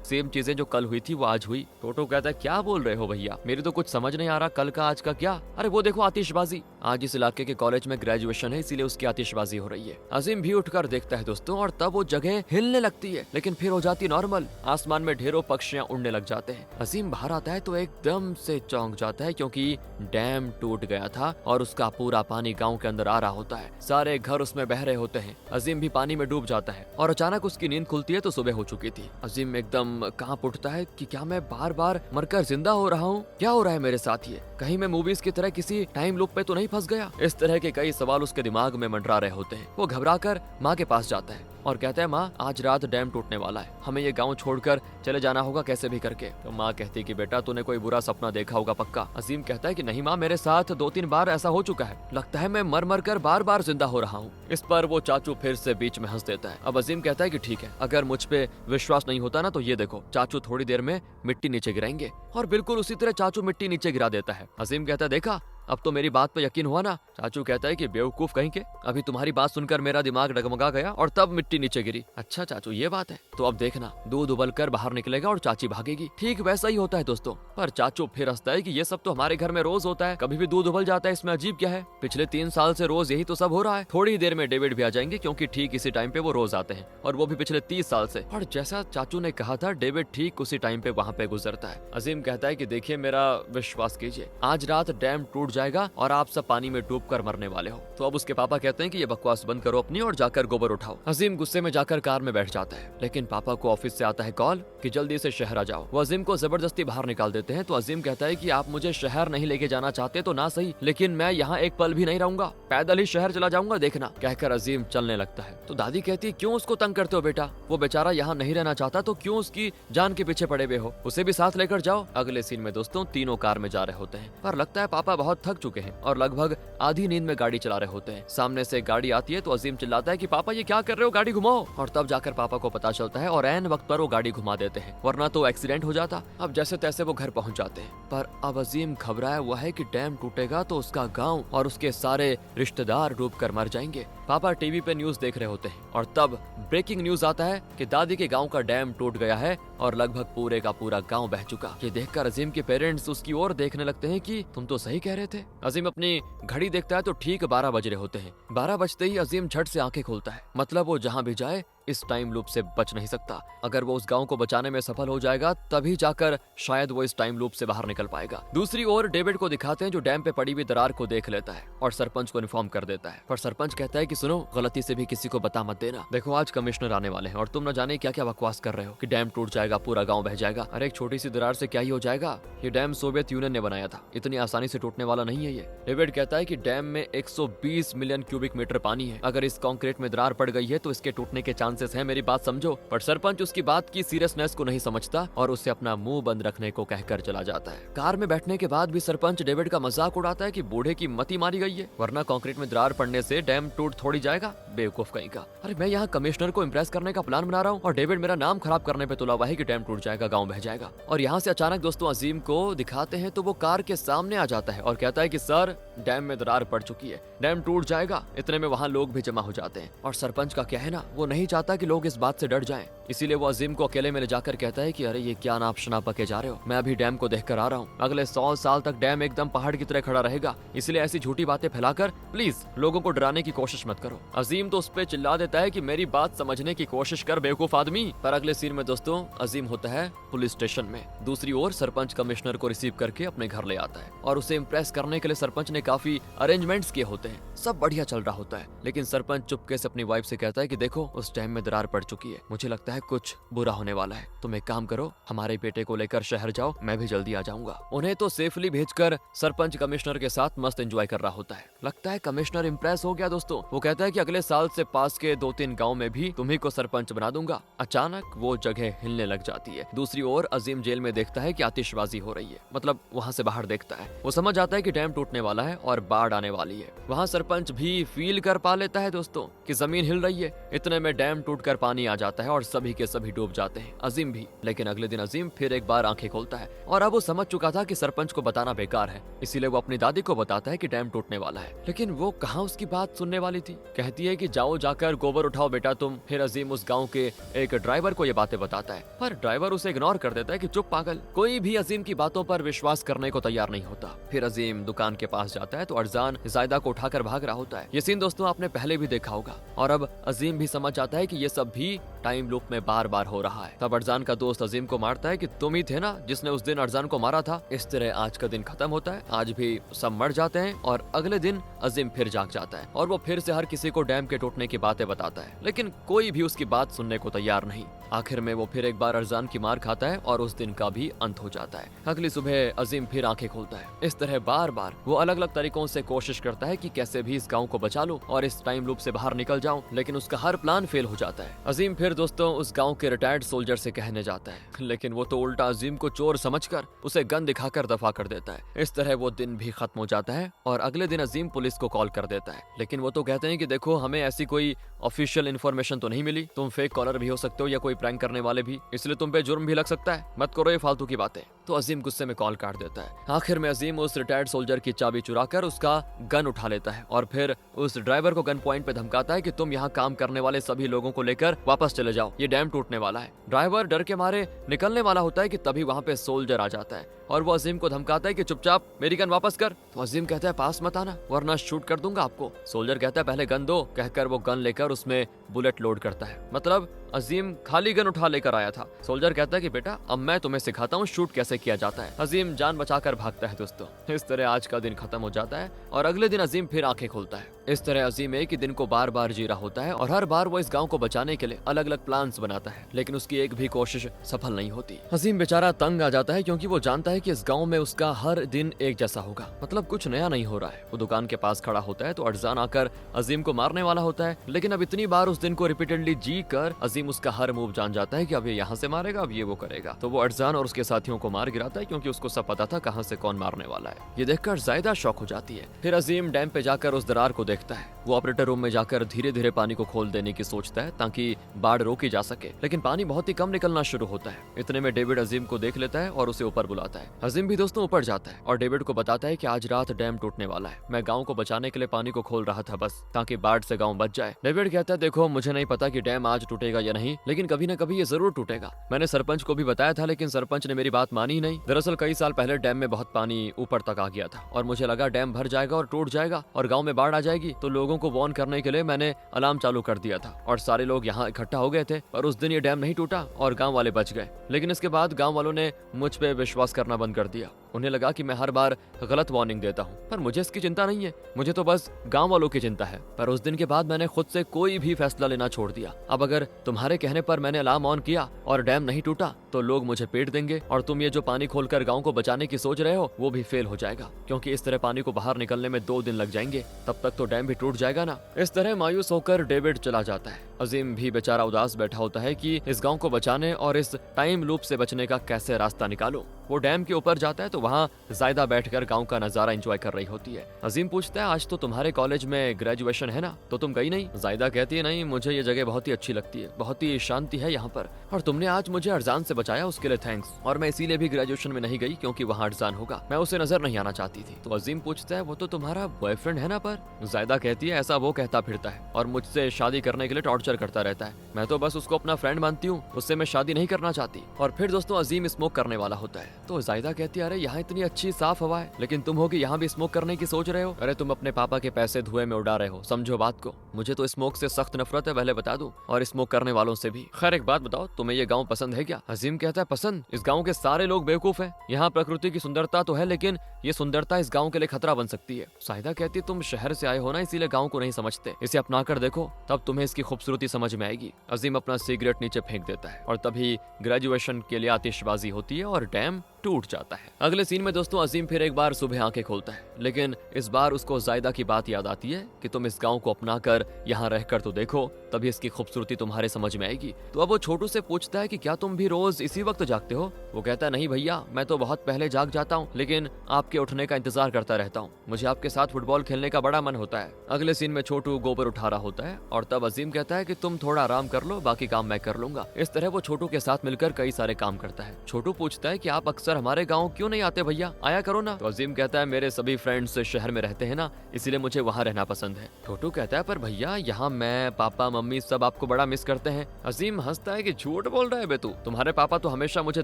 सेम चीजें जो कल हुई थी वो आज हुई। छोटू कहता है, क्या बोल रहे हो भैया, मेरी तो कुछ समझ नहीं आ रहा, कल का आज का क्या? अरे वो देखो आतिशबाजी, आज इस इलाके के कॉलेज में ग्रेजुएशन है, इसीलिए उसकी आतिशबाजी हो रही है। अजीम भी उठकर देखता है दोस्तों, और तब वो जगह हिलने लगती है, लेकिन फिर हो जाती नॉर्मल। आसमान में ढेरों पक्षियां उड़ने लग जाते हैं। अजीम बाहर आता है तो एकदम से चौंक जाता है, क्योंकि डैम टूट गया था और उसका पूरा पानी गांव के अंदर आ रहा होता है। सारे घर उसमें बह रहे होते हैं। अजीम भी पानी में डूब जाता है और अचानक उसकी नींद खुलती है तो सुबह हो चुकी थी। अजीम एकदम कांप उठता है कि क्या मैं बार बार मरकर जिंदा हो रहा हूँ? क्या हो रहा है मेरे साथ? ये कहीं मैं मूवीज की तरह किसी टाइम लूप पे तो नहीं फंस गया? इस तरह के कई सवाल उसके दिमाग में मंडरा रहे होते हैं। वो घबराकर माँ के पास जाता है और कहता है, माँ आज रात डैम टूटने वाला है, हमें ये गांव छोड़कर चले जाना होगा कैसे भी करके। तो माँ कहती है कि बेटा तूने कोई बुरा सपना देखा होगा पक्का। अजीम कहता है कि नहीं माँ, मेरे साथ 2-3 बार ऐसा हो चुका है, लगता है मैं मर मर कर बार बार जिंदा हो रहा हूँ। इस पर वो चाचू फिर से बीच में हंस देता है। अब अजीम कहता है कि ठीक है, अगर मुझ पे विश्वास नहीं होता ना तो ये देखो, चाचू थोड़ी देर में मिट्टी नीचे गिराएंगे। और बिल्कुल उसी तरह चाचू मिट्टी नीचे गिरा देता है। अजीम कहता है, देखा अब तो मेरी बात पे यकीन हुआ ना? चाचू कहता है कि बेवकूफ कहीं के, अभी तुम्हारी बात सुनकर मेरा दिमाग डगमगा गया और तब मिट्टी नीचे गिरी। अच्छा चाचू ये बात है, तो अब देखना दूध उबल कर बाहर निकलेगा और चाची भागेगी। ठीक वैसा ही होता है दोस्तों। पर चाचू फिर हंसता है कि ये सब तो हमारे घर में रोज होता है, कभी भी दूध उबल जाता है, इसमें अजीब क्या है? पिछले 3 साल से रोज यही तो सब हो रहा है। थोड़ी देर में डेविड भी आ जाएंगे, क्योंकि ठीक इसी टाइम पे वो रोज आते हैं, और वो भी पिछले 30 साल से। और जैसा चाचू ने कहा था, डेविड ठीक उसी टाइम पे वहाँ पे गुजरता है। अजीम कहता है कि देखिए मेरा विश्वास कीजिए, आज रात डैम टूट जाएगा और आप पानी में डूबकर मरने वाले हो। तो अब उसके पापा कहते हैं कि ये बकवास बंद करो अपनी और जाकर गोबर उठाओ। अजीम गुस्से में जाकर कार में बैठ जाता है, लेकिन पापा को ऑफिस से आता है कॉल कि जल्दी से शहर आ जाओ। वो अजीम को जबरदस्ती बाहर निकाल देते हैं। तो अजीम कहता है कि आप मुझे शहर नहीं लेके जाना चाहते तो ना सही, लेकिन मैं यहाँ एक पल भी नहीं रहूंगा, पैदल ही शहर चला जाऊंगा, देखना। कहकर अजीम चलने लगता है। तो दादी कहती है, क्यों उसको तंग करते हो बेटा, वो बेचारा यहाँ नहीं रहना चाहता तो क्यों उसकी जान के पीछे पड़े हुए हो, उसे भी साथ लेकर जाओ। अगले सीन में दोस्तों तीनों कार में जा रहे होते हैं, पर लगता है पापा बहुत थक चुके हैं और लगभग आधी नींद में गाड़ी चला रहे होते हैं। सामने से गाड़ी आती है तो अजीम चिल्लाता है कि पापा ये क्या कर रहे हो, गाड़ी घुमाओ। और तब जाकर पापा को पता चलता है और ऐन वक्त पर वो गाड़ी घुमा देते हैं, वरना तो एक्सीडेंट हो जाता। अब जैसे तैसे वो घर पहुंच जाते हैं, पर अब अजीम घबराया हुआ है कि डैम टूटेगा तो उसका गांव और उसके सारे रिश्तेदार डूबकर मर जाएंगे। पापा टीवी पे न्यूज देख रहे होते हैं और तब ब्रेकिंग न्यूज आता है कि दादी के गांव का डैम टूट गया है और लगभग पूरे का पूरा गांव बह चुका। ये देखकर अजीम के पेरेंट्स उसकी ओर देखने लगते हैं कि तुम तो सही कह रहे थे। अजीम अपनी घड़ी देखता है तो ठीक 12 बज रहे होते हैं। 12 बजते ही अजीम झट से आंखें खोलता है, मतलब वो जहाँ भी जाए इस टाइम लूप से बच नहीं सकता। अगर वो उस गांव को बचाने में सफल हो जाएगा तभी जाकर शायद वो इस टाइम लूप से बाहर निकल पाएगा। दूसरी ओर डेविड को दिखाते हैं जो डैम पे पड़ी हुई दरार को देख लेता है और सरपंच को इन्फॉर्म कर देता है। पर सरपंच कहता है कि सुनो, गलती से भी किसी को बता मत देना, देखो आज कमिश्नर आने वाले हैं और तुम न जाने क्या क्या बकवास कर रहे हो कि डैम टूट जाएगा, पूरा गाँव बह जाएगा। अरे एक छोटी सी दरार से क्या ही हो जाएगा, ये डैम सोवियत यूनियन ने बनाया था, इतनी आसानी से टूटने वाला नहीं है ये। डेविड कहता है कि डैम में 120 मिलियन क्यूबिक मीटर पानी है, अगर इस कंक्रीट में दरार पड़ गई है तो इसके टूटने के चांसेस हैं, मेरी बात समझो। पर सरपंच उसकी बात की सीरियसनेस को नहीं समझता और उसे अपना मुंह बंद रखने को कहकर चला जाता है। कार में बैठने के बाद भी सरपंच डेविड का मजाक उड़ाता है कि बूढ़े की मती मारी गई है, वरना कंक्रीट में दरार पड़ने से डैम टूट थोड़ी जाएगा, बेवकूफ कहीं का। अरे मैं यहाँ कमिश्नर को इम्प्रेस करने का प्लान बना रहा हूँ और डेविड मेरा नाम खराब करने पे तुला हुआ है कि डैम टूट जाएगा, गाँव बह जाएगा। और यहाँ से अचानक दोस्तों अजीम को दिखाते हैं तो वो कार के सामने आ जाता है और कहता है कि सर डैम में दरार पड़ चुकी है, डैम टूट जाएगा। इतने में वहाँ लोग भी जमा हो जाते हैं और सरपंच का क्या है ना, वो नहीं चाहता कि लोग इस बात से डर जाएं, इसीलिए वो अजीम को अकेले में ले जाकर कहता है कि अरे ये क्या नाप शनाप बके जा रहे हो, मैं अभी डैम को देखकर आ रहा हूँ, अगले 100 साल तक डैम एकदम पहाड़ की तरह खड़ा रहेगा, इसलिए ऐसी झूठी बातें फैलाकर प्लीज लोगों को डराने की कोशिश मत करो। अजीम तो उस पे चिल्ला देता है कि मेरी बात समझने की कोशिश कर बेवकूफ आदमी। पर अगले सीन में दोस्तों अजीम होता है पुलिस स्टेशन में। दूसरी ओर सरपंच कमिश्नर को रिसीव करके अपने घर ले आता है और उसे इम्प्रेस करने के लिए सरपंच ने काफी अरेंजमेंट्स किए होते हैं, सब बढ़िया चल रहा होता है। लेकिन सरपंच चुपके से अपनी वाइफ से कहता है कि देखो उस डैम में दरार पड़ चुकी है, मुझे लगता है कुछ बुरा होने वाला है, तुम एक काम करो हमारे बेटे को लेकर शहर जाओ, मैं भी जल्दी आ जाऊंगा। उन्हें तो सेफली भेजकर सरपंच कमिश्नर के साथ मस्त एंजॉय कर रहा होता है। लगता है कमिश्नर इम्प्रेस हो गया दोस्तों, वो कहता है कि अगले साल से पास के 2-3 गाँव में भी तुम्ही को सरपंच बना दूंगा। अचानक वो जगह हिलने लग जाती है। दूसरी ओर अजीम जेल में देखता है कि आतिशबाजी हो रही है, मतलब वहाँ से बाहर देखता है। वो समझ आता है कि डैम टूटने वाला है और बाढ़ आने वाली है। वहाँ सरपंच सरपंच भी फील कर पा लेता है दोस्तों कि जमीन हिल रही है। इतने में डैम टूटकर पानी आ जाता है और सभी के सभी डूब जाते हैं, अजीम भी। लेकिन अगले दिन अजीम फिर एक बार आंखें खोलता है और अब वो समझ चुका था कि सरपंच को बताना बेकार है, इसीलिए वो अपनी दादी को बताता है कि डैम टूटने वाला है। लेकिन वो कहाँ उसकी बात सुनने वाली थी। कहती है कि जाओ जाकर गोबर उठाओ बेटा तुम। फिर अजीम उस गाँव के एक ड्राइवर को ये बातें बताता है, पर ड्राइवर उसे इग्नोर कर देता है कि चुप पागल। कोई भी अजीम की बातों पर विश्वास करने को तैयार नहीं होता। फिर अजीम दुकान के पास जाता है तो अरजान जायदा को उठाकर भाग रहा होता है। ये सीन दोस्तों आपने पहले भी देखा होगा और अब अजीम भी समझ जाता है कि ये सब भी टाइम लूप में बार बार हो रहा है। तब अरजान का दोस्त अजीम को मारता है कि तुम ही थे ना जिसने उस दिन अरजान को मारा था। इस तरह आज का दिन खत्म होता है। आज भी सब मर जाते हैं और अगले दिन अजीम फिर जाग जाता है और वो फिर से हर किसी को डैम के टूटने की बातें बताता है, लेकिन कोई भी उसकी बात सुनने को तैयार नहीं। आखिर में वो फिर एक बार अरजान की मार खाता है और उस दिन का भी अंत हो जाता है। अगली सुबह अजीम फिर आंखें खोलता है। इस तरह बार बार वो अलग अलग तरीकों से कोशिश करता है कि कैसे भी इस गांव को बचा लूं और इस टाइम लूप से बाहर निकल जाऊं, लेकिन उसका हर प्लान फेल हो जाता है। अजीम फिर दोस्तों उस गांव के रिटायर्ड सोल्जर से कहने जाता है, लेकिन वो तो उल्टा अजीम को चोर समझकर उसे गन दिखाकर दफा कर देता है। इस तरह वो दिन भी खत्म हो जाता है और अगले दिन अजीम पुलिस को कॉल कर देता है, लेकिन वो तो कहते हैं कि देखो हमें ऐसी कोई ऑफिशियल इन्फॉर्मेशन तो नहीं मिली, तुम फेक कॉलर भी हो सकते हो या कोई प्रैंक करने वाले भी, इसलिए तुम पे जुर्म भी लग सकता है, मत करो ये फालतू की बातें। तो अजीम गुस्से में कॉल काट देता है। आखिर में अजीम उस रिटायर्ड सोल्जर की चाबी चुराकर उसका गन उठा लेता है और फिर उस ड्राइवर को गन पॉइंट पे धमकाता है कि तुम यहाँ काम करने वाले सभी लोगों को लेकर वापस चले जाओ, ये डैम टूटने वाला है। ड्राइवर डर के मारे निकलने वाला होता है कि तभी वहाँ पे सोल्जर आ जाता है और वो अजीम को धमकाता है कि चुपचाप मेरी गन वापस कर। तो अजीम कहता है पास मत आना वरना शूट कर दूंगा आपको। सोल्जर कहता है पहले गन दो, कहकर वो गन लेकर उसमें बुलेट लोड करता है। मतलब अजीम खाली गन उठा लेकर आया था। सोल्जर कहता है कि बेटा अब मैं तुम्हें सिखाता हूँ शूट कैसे किया जाता है। अजीम जान बचाकर भागता है दोस्तों। इस तरह आज का दिन खत्म हो जाता है और अगले दिन अजीम फिर आंखें खोलता है। इस तरह अजीम एक ही दिन को बार बार जी रहा होता है और हर बार वो इस गांव को बचाने के लिए अलग अलग प्लान्स बनाता है, लेकिन उसकी एक भी कोशिश सफल नहीं होती। अजीम बेचारा तंग आ जाता है क्योंकि वो जानता है कि इस गांव में उसका हर दिन एक जैसा होगा, मतलब कुछ नया नहीं हो रहा है। वो दुकान के पास खड़ा होता है तो अरजान आकर अजीम को मारने वाला होता है, लेकिन अब इतनी बार उस दिन को रिपीटेडली जी कर अजीम उसका हर मूव जान जाता है कि अब ये यहाँ से मारेगा, अब ये वो करेगा। तो वो अरजान और उसके साथियों को मार गिराता है क्योंकि उसको सब पता था कहाँ से कौन मारने वाला है। ये देखकर जायदा शॉक हो जाती है। फिर अजीम डैम पे जाकर उस दरार को देखता है। वो ऑपरेटर रूम में जाकर धीरे धीरे पानी को खोल देने की सोचता है ताकि बाढ़ रोकी जा सके, लेकिन पानी बहुत ही कम निकलना शुरू होता है। इतने में डेविड अजीम को देख लेता है और उसे ऊपर बुलाता है। अजीम भी दोस्तों ऊपर जाता है और डेविड को बताता है कि आज रात डैम टूटने वाला है। मैं गाँव को बचाने के लिए पानी को खोल रहा था बस ताकि बाढ़ से गाँव बच जाए। डेविड कहता है देखो मुझे नहीं पता कि डैम आज टूटेगा या नहीं, लेकिन कभी न कभी ये जरूर टूटेगा। मैंने सरपंच को भी बताया था लेकिन सरपंच ने मेरी बात मानी ही नहीं। दरअसल कई साल पहले डैम में बहुत पानी ऊपर तक आ गया था और मुझे लगा डैम भर जाएगा और टूट जाएगा और गांव में बाढ़ आ जाएगी, तो लोगों को वार्न करने के लिए मैंने अलार्म चालू कर दिया था और सारे लोग यहाँ इकट्ठा हो गए थे। पर उस दिन ये डैम नहीं टूटा और गाँव वाले बच गए। लेकिन इसके बाद गाँव वालों ने मुझ पे विश्वास करना बंद कर दिया। उन्हें लगा कि मैं हर बार गलत वार्निंग देता हूँ, पर मुझे इसकी चिंता नहीं है, मुझे तो बस गांव वालों की चिंता है। पर उस दिन के बाद मैंने खुद से कोई भी फैसला लेना छोड़ दिया। अब अगर तुम्हारे कहने पर मैंने अलार्म ऑन किया और डैम नहीं टूटा तो लोग मुझे पीट देंगे और तुम ये जो पानी खोलकर गांव को बचाने की सोच रहे हो वो भी फेल हो जाएगा, क्योंकि इस तरह पानी को बाहर निकलने में 2 दिन लग जाएंगे, तब तक तो डैम भी टूट जाएगा ना। इस तरह मायूस होकर डेविड चला जाता है। अजीम भी बेचारा उदास बैठा होता है कि इस गांव को बचाने और इस टाइम लूप से बचने का कैसे रास्ता निकालूं। वो डैम के ऊपर जाता है तो वहाँ जायदा बैठकर गांव का नजारा एंजॉय कर रही होती है। अजीम पूछता है आज तो तुम्हारे कॉलेज में ग्रेजुएशन है ना, तो तुम गई नहीं? जायदा कहती है नहीं, मुझे ये जगह बहुत ही अच्छी लगती है, बहुत ही शांति है यहाँ पर, और तुमने आज मुझे अरजान से बचाया उसके लिए थैंक्स। और मैं इसीलिए भी ग्रेजुएशन में नहीं गई क्योंकि वहाँ अरजान होगा, मैं उसे नजर नहीं आना चाहती थी। तो अजीम पूछता है वो तो तुम्हारा बॉयफ्रेंड है ना? पर जायदा कहती है ऐसा वो कहता फिरता है और मुझसे शादी करने के लिए टॉर्चर करता रहता है, मैं तो बस उसको अपना फ्रेंड मानती हूँ, उससे मैं शादी नहीं करना चाहती। और फिर दोस्तों अजीम स्मोक करने वाला होता है तो जायदा कहती है अरे यहाँ इतनी अच्छी साफ हवा है, लेकिन तुम हो कि यहाँ भी स्मोक करने की सोच रहे हो? अरे तुम अपने पापा के पैसे धुएं में उड़ा रहे हो, समझो बात को। मुझे तो स्मोक से सख्त नफरत है पहले बता दूं, और स्मोक करने वालों से भी। खैर एक बात बताओ, तुम्हें ये गांव पसंद है क्या? अजीम कहता है पसंद? इस गांव के सारे लोग बेवकूफ हैं। यहाँ प्रकृति की सुंदरता तो है लेकिन ये सुंदरता इस गांव के लिए खतरा बन सकती है। साहिदा कहती तुम शहर से आए हो ना, इसीलिए गांव को नहीं समझते, इसे अपना कर देखो तब तुम्हें इसकी खूबसूरती समझ में आएगी। अजीम अपना सिगरेट नीचे फेंक देता है और तभी ग्रेजुएशन के लिए आतिशबाजी होती है और डैम टूट जाता है। अगले सीन में दोस्तों अजीम फिर एक बार सुबह आंखें खोलता है, लेकिन इस बार उसको जायदा की बात याद आती है कि तुम इस गांव को अपनाकर यहाँ रहकर तो देखो, तभी इसकी खूबसूरती तुम्हारे समझ में आएगी। तो अब वो छोटू से पूछता है कि क्या तुम भी रोज इसी वक्त जागते हो? वो कहता है नहीं भैया, मैं तो बहुत पहले जाग जाता हूँ, लेकिन आपके उठने का इंतजार करता रहता हूँ। मुझे आपके साथ फुटबॉल खेलने का बड़ा मन होता है। अगले सीन में छोटू गोबर उठा रहा होता है और तब अजीम कहता है कि तुम थोड़ा आराम कर लो, बाकी काम मैं कर लूंगा। इस तरह वो छोटू के साथ मिलकर कई सारे काम करता है। छोटू पूछता है कि आप अक्सर हमारे गाँव क्यों नहीं आते भैया, आया करो ना। तो अजीम कहता है मेरे सभी फ्रेंड्स शहर में रहते हैं ना, इसीलिए मुझे वहाँ रहना पसंद है। छोटू कहता है पर भैया यहाँ मैं, पापा, मम्मी सब आपको बड़ा मिस करते हैं। अजीम हंसता है कि झूठ बोल रहा है बे तू, तुम्हारे पापा तो हमेशा मुझे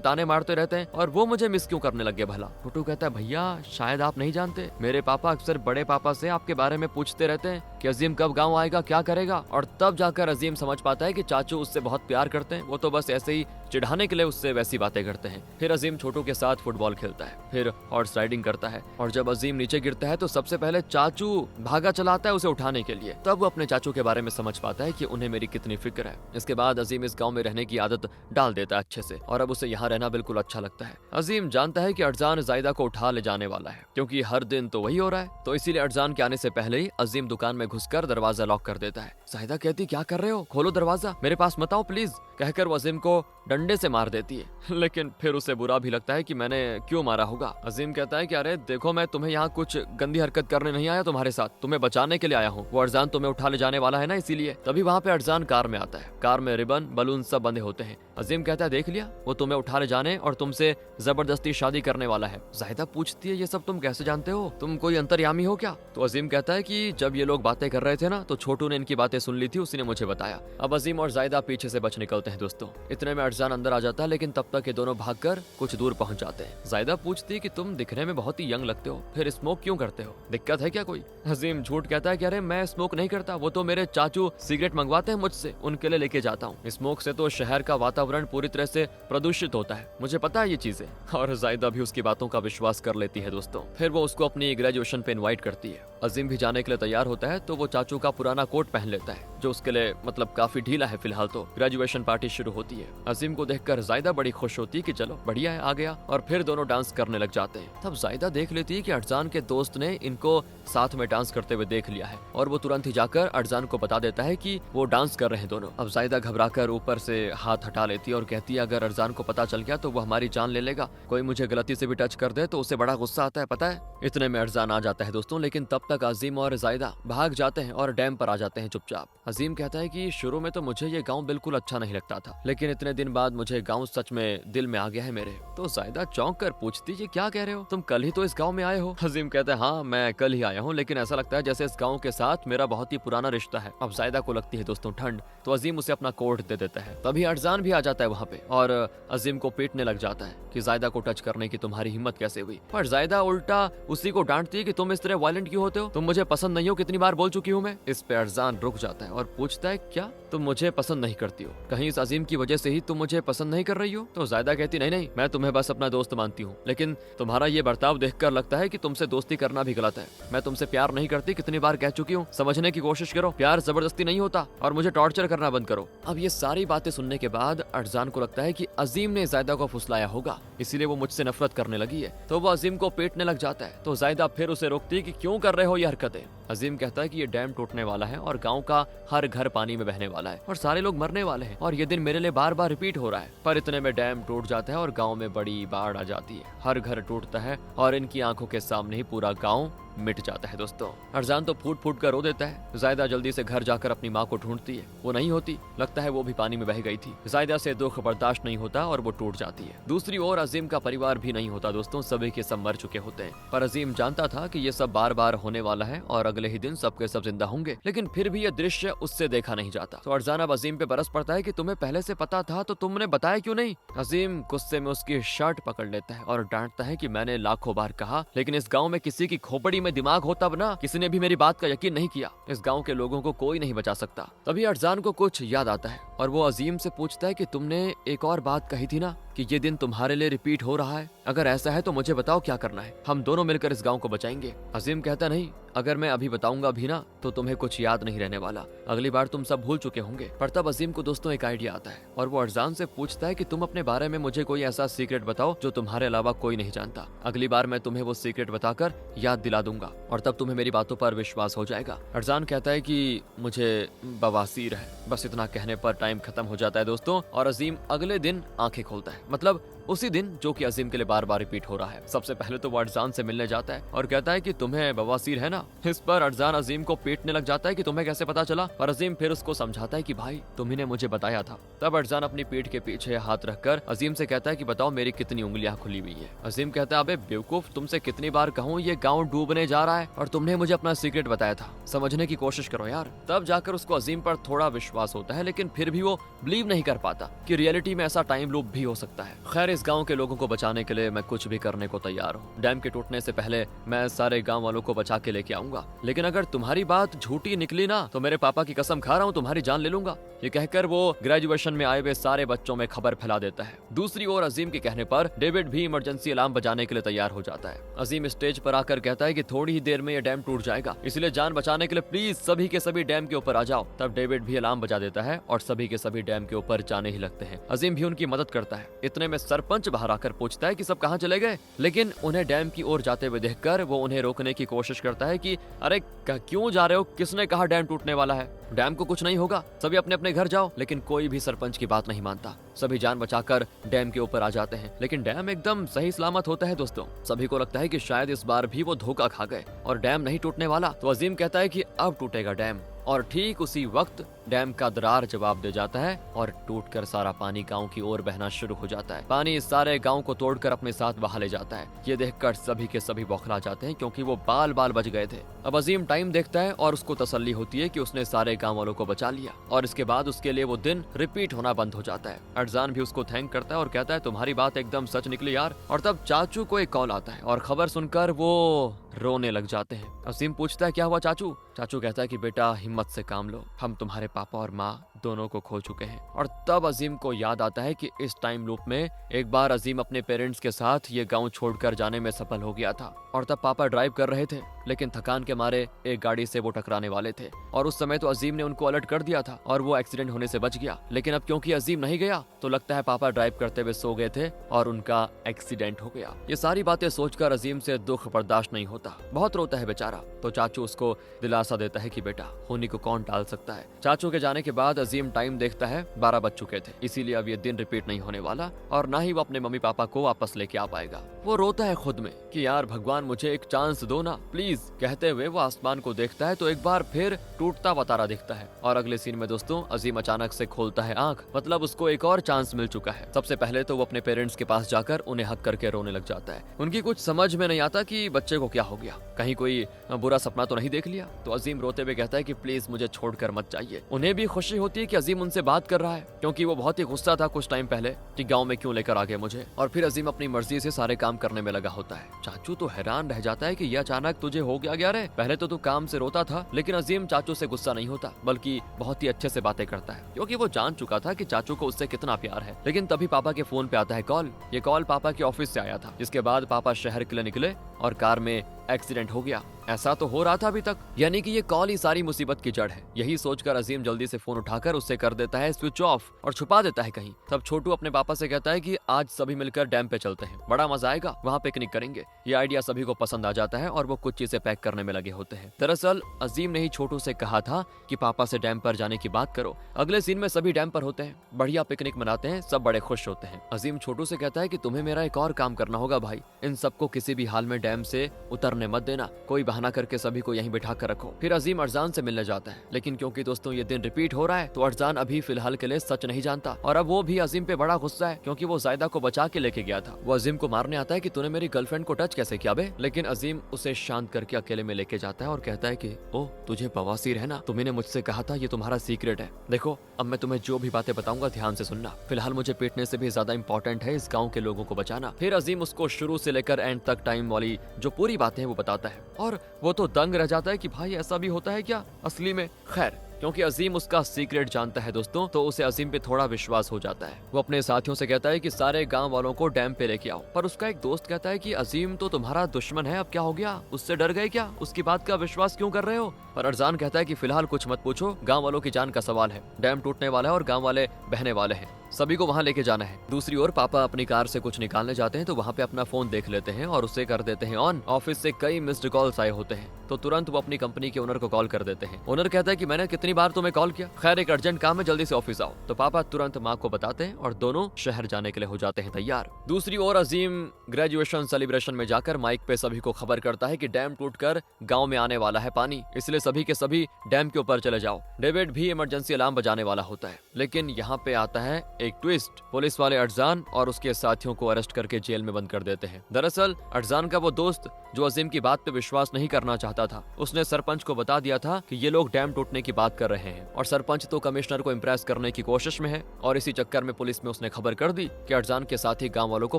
ताने मारते रहते हैं और वो मुझे मिस क्यों करने लगे भला। छोटू कहता है भैया शायद आप नहीं जानते, मेरे पापा अक्सर बड़े पापा से आपके बारे में पूछते रहते हैं कि अजीम कब गाँव आएगा, क्या करेगा। और तब जाकर अजीम समझ पाता है कि चाचू उससे बहुत प्यार करते हैं, वो तो बस ऐसे ही चिढ़ाने के लिए उससे वैसी बातें करते हैं। फिर अजीम छोटू के साथ फुटबॉल खेलता है, फिर हॉर्स राइडिंग करता है और जब अजीम नीचे गिरता है तो सबसे पहले चाचू भागा चलाता है उसे उठाने के लिए। तब वो अपने चाचू के बारे में समझ पाता है कि उन्हें मेरी कितनी फिक्र है। इसके बाद अजीम इस गांव में रहने की आदत डाल देता है अच्छे से और अब उसे यहाँ रहना बिल्कुल अच्छा लगता है। अजीम जानता है कि अरजान जायदा को उठा ले जाने वाला है, क्योंकि हर दिन तो वही हो रहा है, तो इसीलिए अरजान के आने से पहले ही अजीम दुकान में घुसकर दरवाजा लॉक कर देता है। जायदा कहती क्या कर रहे हो, खोलो दरवाजा, मेरे पास मत आओ प्लीज, कहकर वो अजीम को डंडे से मार देती है। लेकिन फिर उसे बुरा भी लगता है कि मैंने क्यों मारा होगा। अजीम कहता है कि अरे देखो मैं तुम्हें यहाँ कुछ गंदी हरकत करने नहीं आया, तुम्हारे साथ तुम्हें बचाने के लिए आया हूँ। वो अरजान तुम्हें उठा ले जाने वाला है ना, इसीलिए। तभी वहाँ पे अरजान कार में आता है, कार में रिबन बलून सब बंधे होते हैं। अजीम कहता है देख लिया, वो तुम्हें उठा ले जाने और तुमसे जबरदस्ती शादी करने वाला है। जाहिदा पूछती है ये सब तुम कैसे जानते हो, तुम कोई अंतर्यामी हो क्या? तो अजीम कहता है कि जब ये लोग बातें कर रहे थे ना तो छोटू ने इनकी बातें सुन ली थी, उसी ने मुझे बताया। अब अजीम और जायदा पीछे से बच निकलते हैं दोस्तों। इतने में अरजान अंदर आ जाता है, लेकिन तब तक ये दोनों भागकर कुछ दूर पहुंच जाते हैं। जायदा पूछती है कि तुम दिखने में बहुत ही यंग लगते हो, फिर स्मोक क्यों करते हो, दिक्कत है क्या कोई? अजीम झूठ कहता है कि अरे मैं स्मोक नहीं करता, वो तो मेरे चाचू सिगरेट मंगवाते हैं मुझसे, उनके लिए लेके जाता हूँ। स्मोक से तो शहर का वातावरण पूरी तरह से प्रदूषित होता है, मुझे पता है ये चीजें। और जायदा भी उसकी बातों का विश्वास कर लेती है दोस्तों। फिर वो उसको अपनी ग्रेजुएशन पे इनवाइट करती है। अजीम भी जाने के लिए तैयार होता है तो वो चाचू का पुराना कोट पहन लेता है, जो उसके लिए मतलब काफी ढीला है फिलहाल। तो ग्रेजुएशन पार्टी शुरू होती है। अजीम को देखकर जायदा बड़ी खुश होती है कि चलो बढ़िया है, आ गया, और फिर दोनों डांस करने लग जाते हैं। तब जायदा देख लेती है कि अरजान के दोस्त ने इनको साथ में डांस करते हुए देख लिया है और वो तुरंत ही जाकर अरजान को बता देता है कि वो डांस कर रहे हैं दोनों। अब जायदा घबराकर ऊपर से हाथ हटा लेती है और कहती है अगर अरजान को पता चल गया तो वो हमारी जान ले लेगा, कोई मुझे गलती से भी टच कर दे तो उसे बड़ा गुस्सा आता है, पता है। इतने में अरजान आ जाता है दोस्तों, लेकिन तब तक अजीम और जायदा भाग जाते हैं और डैम पर आ जाते हैं चुपचाप। अजीम कहता है कि शुरू में तो मुझे ये गांव बिल्कुल अच्छा नहीं लगता था, लेकिन इतने दिन बाद मुझे गांव सच में दिल में आ गया है मेरे। तो जायदा चौंक कर पूछती है क्या कह रहे हो, तुम कल ही तो इस गांव में आए हो? अजीम कहता है हाँ मैं कल ही आया हूँ, लेकिन ऐसा लगता है जैसे इस गांव के साथ मेरा बहुत ही पुराना रिश्ता है। अब जायदा को लगती है दोस्तों ठंड, तो अजीम उसे अपना कोट दे देता है। तभी अरजान भी आ जाता है वहाँ पे और अजीम को पीटने लग जाता है कि जायदा को टच करने की तुम्हारी हिम्मत कैसे हुई। पर जायदा उल्टा उसी को डांटती है कि तुम इस तरह वायलेंट क्यों होते हो, तुम मुझे पसंद नहीं हो, कितनी बार बोल चुकी हूँ मैं। इस पे अरजान रुक जाता है और पूछता है क्या तुम मुझे पसंद नहीं करती हो, कहीं इस अजीम की वजह से ही तुम मुझे पसंद नहीं कर रही हो? तो जायदा कहती नहीं नहीं, मैं तुम्हें बस अपना दोस्त मानती हूँ, लेकिन तुम्हारा ये बर्ताव देखकर लगता है कि तुमसे दोस्ती करना भी गलत है। मैं तुमसे प्यार नहीं करती, कितनी बार कह चुकी हूँ, समझने की कोशिश करो, प्यार जबरदस्ती नहीं होता और मुझे टॉर्चर करना बंद करो। अब ये सारी बातें सुनने के बाद अरजान को लगता है कि अजीम ने जायदा को फुसलाया होगा, इसीलिए वो मुझसे नफरत करने लगी है, तो वो अजीम को पीटने लग जाता है। तो जायदा फिर उसे रोकती है कि क्यों कर रहे हो ये हरकतें। अजीम कहता है कि ये डैम टूटने वाला है और गांव का हर घर पानी में बहने वाला है और सारे लोग मरने वाले हैं और ये दिन मेरे लिए बार बार रिपीट हो रहा है। पर इतने में डैम टूट जाता है और गांव में बड़ी बाढ़ आ जाती है, हर घर टूटता है और इनकी आंखों के सामने ही पूरा गांव मिट जाता है दोस्तों। अरजान तो फूट फूट कर रो देता है। जायदा जल्दी से घर जाकर अपनी माँ को ढूंढती है, वो नहीं होती, लगता है वो भी पानी में बह गई थी। जायदा से दुख बर्दाश्त नहीं होता और वो टूट जाती है। दूसरी ओर अजीम का परिवार भी नहीं होता दोस्तों, सभी के सब मर चुके होते हैं। पर अजीम जानता था कि ये सब बार बार होने वाला है और अगले ही दिन सबके सब जिंदा होंगे, लेकिन फिर भी ये दृश्य उससे देखा नहीं जाता। तो अरजान अब अजीम पे बरस पड़ता है कि तुम्हें पहले से पता था तो तुमने बताया क्यों नहीं? अजीम गुस्से में उसकी शर्ट पकड़ लेता है और डांटता है कि मैंने लाखों बार कहा, लेकिन इस गाँव में किसी की खोपड़ी में दिमाग होता बना, किसी ने भी मेरी बात का यकीन नहीं किया। इस गांव के लोगों को कोई नहीं बचा सकता। तभी अरजान को कुछ याद आता है और वो अजीम से पूछता है कि तुमने एक और बात कही थी ना कि ये दिन तुम्हारे लिए रिपीट हो रहा है, अगर ऐसा है तो मुझे बताओ क्या करना है, हम दोनों मिलकर इस गाँव को बचाएंगे। अजीम कहता नहीं, अगर मैं अभी बताऊंगा भी ना तो तुम्हें कुछ याद नहीं रहने वाला, अगली बार तुम सब भूल चुके होंगे। पर तब अजीम को दोस्तों एक आइडिया आता है और वो अरजान से पूछता है कि तुम अपने बारे में मुझे कोई ऐसा सीक्रेट बताओ जो तुम्हारे अलावा कोई नहीं जानता, अगली बार मैं तुम्हें वो सीक्रेट बताकर याद दिला दूंगा और तब तुम्हें मेरी बातों पर विश्वास हो जाएगा। अरजान कहता है कि मुझे बवासीर है। बस इतना कहने पर टाइम खत्म हो जाता है दोस्तों और अजीम अगले दिन आंखें खोलता है, मतलब उसी दिन जो कि अजीम के लिए बार बार रिपीट हो रहा है। सबसे पहले तो वो अरजान से मिलने जाता है और कहता है कि तुम्हें बवासीर है ना। इस पर अरजान अजीम को पीटने लग जाता है कि तुम्हें कैसे पता चला, और अजीम फिर उसको समझाता है कि भाई तुम्ही ने मुझे बताया था। तब अरजान अपनी पीठ के पीछे हाथ रखकर अजीम से कहता है कि बताओ मेरी कितनी उंगलियां खुली हुई है। अजीम कहता है अबे बेवकूफ, तुमसे कितनी बार कहूँ ये गाँव डूबने जा रहा है और तुमने मुझे अपना सीक्रेट बताया था, समझने की कोशिश करो यार। तब जाकर उसको अजीम पर थोड़ा विश्वास होता है, लेकिन फिर भी वो बिलीव नहीं कर पाता कि रियलिटी में ऐसा टाइम लूप भी हो सकता है। खैर इस गाँव के लोगों को बचाने के लिए मैं कुछ भी करने को तैयार हूँ। डैम के टूटने से पहले मैं सारे गांव वालों को बचा के लेके आऊंगा, लेकिन अगर तुम्हारी बात झूठी निकली ना तो मेरे पापा की कसम खा रहा हूँ तुम्हारी जान ले लूंगा। ये कहकर वो ग्रेजुएशन में आए हुए सारे बच्चों में खबर फैला देता है। दूसरी ओर अजीम के कहने पर डेविड भी इमरजेंसी अलार्म बजाने के लिए तैयार हो जाता है। अजीम स्टेज पर आकर कहता है कि थोड़ी ही देर में ये डैम टूट जाएगा, इसलिए जान बचाने के लिए प्लीज सभी के सभी डैम के ऊपर आ जाओ। तब डेविड भी अलार्म बजा देता है और सभी के सभी डैम के ऊपर जाने ही लगते हैं। अजीम भी उनकी मदद करता है। इतने में सरपंच बाहर आकर पूछता है कि सब कहाँ चले गए, लेकिन उन्हें डैम की ओर जाते हुए देखकर वो उन्हें रोकने की कोशिश करता है कि अरे क्यों जा रहे हो, किसने कहा डैम टूटने वाला है, डैम को कुछ नहीं होगा, सभी अपने अपने घर जाओ। लेकिन कोई भी सरपंच की बात नहीं मानता। सभी जान बचाकर डैम के ऊपर आ जाते हैं, लेकिन डैम एकदम सही सलामत होता है दोस्तों। सभी को लगता है कि शायद इस बार भी वो धोखा खा गए और डैम नहीं टूटने वाला। तो अजीम कहता है कि अब टूटेगा डैम, और ठीक उसी वक्त डैम का दरार जवाब दे जाता है और टूटकर सारा पानी गांव की ओर बहना शुरू हो जाता है। पानी सारे गांव को तोड़कर अपने साथ बहा ले जाता है। ये देखकर सभी के सभी बौखला जाते हैं क्योंकि वो बाल बाल बच गए थे। अब अजीम टाइम देखता है और उसको तसल्ली होती है कि उसने सारे गांव वालों को बचा लिया, और इसके बाद उसके लिए वो दिन रिपीट होना बंद हो जाता है। अरजान भी उसको थैंक करता है और कहता है तुम्हारी बात एकदम सच निकली यार। और तब चाचू को एक कॉल आता है और खबर सुनकर वो रोने लग जाते हैं। अजीम पूछता है क्या हुआ चाचू। चाचू कहता है कि बेटा हिम्मत से काम लो, हम तुम्हारे पापा और माँ दोनों को खो चुके हैं। और तब अजीम को याद आता है कि इस टाइम लूप में एक बार अजीम अपने पेरेंट्स के साथ ये गांव छोड़कर जाने में सफल हो गया था, और तब पापा ड्राइव कर रहे थे, लेकिन थकान के मारे एक गाड़ी से वो टकराने वाले थे, और उस समय तो अजीम ने उनको अलर्ट कर दिया था और वो एक्सीडेंट होने से बच गया। लेकिन अब क्योंकि अजीम नहीं गया तो लगता है पापा ड्राइव करते हुए सो गए थे और उनका एक्सीडेंट हो गया। ये सारी बातें सोचकर अजीम से दुख बर्दाश्त नहीं होता, बहुत रोता है बेचारा। तो चाचू उसको दिलासा देता है कि बेटा होनी को कौन टाल सकता है। चाचू के जाने के बाद अजीम टाइम देखता है 12 बज चुके थे, इसीलिए अब ये दिन रिपीट नहीं होने वाला और ना ही वो अपने मम्मी पापा को वापस लेके आ पाएगा। वो रोता है खुद में कि यार भगवान मुझे एक चांस दो ना प्लीज। कहते हुए वो आसमान को देखता है तो एक बार फिर टूटता हुआ तारा दिखता है, और अगले सीन में दोस्तों अजीम अचानक से खोलता है आंख, मतलब उसको एक और चांस मिल चुका है। सबसे पहले तो वो अपने पेरेंट्स के पास जाकर उन्हें हक करके रोने लग जाता है। उनकी कुछ समझ में नहीं आता कि बच्चे को क्या हो गया, कहीं कोई बुरा सपना तो नहीं देख लिया। तो अजीम रोते हुए कहता है कि प्लीज मुझे छोड़कर मत जाइए। उन्हें भी खुशी होती है कि अजीम उनसे बात कर रहा है, क्योंकि वो बहुत ही गुस्सा था कुछ टाइम पहले कि गांव में क्यों लेकर आ गए मुझे। और फिर अजीम अपनी मर्जी से सारे काम करने में लगा होता है। चाचू तो हैरान रह जाता है कि यह अचानक तुझे हो गया रे, पहले तो तू काम से रोता था। लेकिन अजीम चाचू से गुस्सा नहीं होता, बल्कि बहुत ही अच्छे से बातें करता है, क्योंकि वो जान चुका था कि चाचू को उससे कितना प्यार है। लेकिन तभी पापा के फोन पे आता है कॉल। ये कॉल पापा के ऑफिस से आया था, जिसके बाद पापा शहर के लिए निकले और कार में एक्सीडेंट हो गया। ऐसा तो हो रहा था अभी तक, यानी कि ये कॉल ही सारी मुसीबत की जड़ है। यही सोचकर अजीम जल्दी से फोन उठाकर उससे कर देता है स्विच ऑफ और छुपा देता है कहीं। तब छोटू अपने पापा से कहता है कि आज सभी मिलकर डैम पे चलते हैं, बड़ा मजा आएगा, वहाँ पिकनिक करेंगे। ये आइडिया सभी को पसंद आ जाता है और वो कुछ चीजें पैक करने में लगे होते हैं। दरअसल अजीम ने ही छोटू से कहा था कि पापा से डैम पर जाने की बात करो। अगले सीन में सभी डैम पर होते हैं, बढ़िया पिकनिक मनाते हैं, सब बड़े खुश होते हैं। अजीम छोटू से कहता है कि तुम्हें मेरा एक और काम करना होगा भाई, इन सबको किसी भी हाल में डैम से उतरने मत देना, कोई बहाना करके सभी को यहीं बिठा कर रखो। फिर अजीम अरजान से मिलने जाता है, लेकिन क्योंकि दोस्तों ये दिन रिपीट हो रहा है तो अरजान अभी फिलहाल के लिए सच नहीं जानता, और अब वो भी अजीम पे बड़ा गुस्सा है क्योंकि वो जायदा को बचा के लेके गया था। वो अजीम को मारने आता है कि तूने मेरी गर्लफ्रेंड को टच कैसे किया बे, लेकिन अजीम उसे शांत करके अकेले में लेके जाता है और कहता है कि ओ तुझे बवासीर है ना, तुमने मुझसे कहा था ये तुम्हारा सीक्रेट है। देखो अब मैं तुम्हें जो भी बातें बताऊंगा ध्यान से सुनना, फिलहाल मुझे पीटने से भी ज्यादा इंपॉर्टेंट है इस गाँव के लोगों को बचाना। फिर अजीम उसको शुरू से लेकर एंड तक टाइम वाली जो पूरी बातें हैं वो बताता है, और वो तो दंग रह जाता है कि भाई ऐसा भी होता है क्या असली में। खैर क्योंकि अजीम उसका सीक्रेट जानता है दोस्तों, तो उसे अजीम पे थोड़ा विश्वास हो जाता है। वो अपने साथियों से कहता है कि सारे गांव वालों को डैम पे लेके आओ, पर उसका एक दोस्त कहता है कि अजीम तो तुम्हारा दुश्मन है, अब क्या हो गया, उससे डर गए क्या, उसकी बात का विश्वास क्यों कर रहे हो। पर अरजान कहता है कि फिलहाल कुछ मत पूछो, गाँव वालों की जान का सवाल है, डैम टूटने वाला है और गाँव वाले बहने वाले हैं, सभी को वहां लेके जाना है। दूसरी ओर पापा अपनी कार से कुछ निकालने जाते हैं तो वहां पे अपना फोन देख लेते हैं और उसे कर देते हैं ऑन। ऑफिस से कई मिस्ड कॉल्स आए होते हैं तो तुरंत वो अपनी कंपनी के ओनर को कॉल कर देते हैं। ओनर कहता है कि मैंने कितनी बार तुम्हें कॉल किया, खैर एक अर्जेंट काम है, जल्दी से ऑफिस आओ। तो पापा तुरंत माँ को बताते हैं और दोनों शहर जाने के लिए हो जाते हैं तैयार। दूसरी ओर अजीम ग्रेजुएशन सेलिब्रेशन में जाकर माइक पे सभी को खबर करता है कि डैम टूटकर गाँव में आने वाला है पानी, इसलिए सभी के सभी डैम के ऊपर चले जाओ। डेविड भी इमरजेंसी अलार्म बजाने वाला होता है, लेकिन यहाँ पे आता है एक ट्विस्ट। पुलिस वाले अरजान और उसके साथियों को अरेस्ट करके जेल में बंद कर देते हैं। दरअसल अरजान का वो दोस्त जो अजीम की बात पे विश्वास नहीं करना चाहता था, उसने सरपंच को बता दिया था कि ये लोग डैम टूटने की बात कर रहे हैं और सरपंच तो कमिश्नर को इम्प्रेस करने की कोशिश में है और इसी चक्कर में पुलिस में उसने खबर कर दी कि अरजान के साथी गाँव वालों को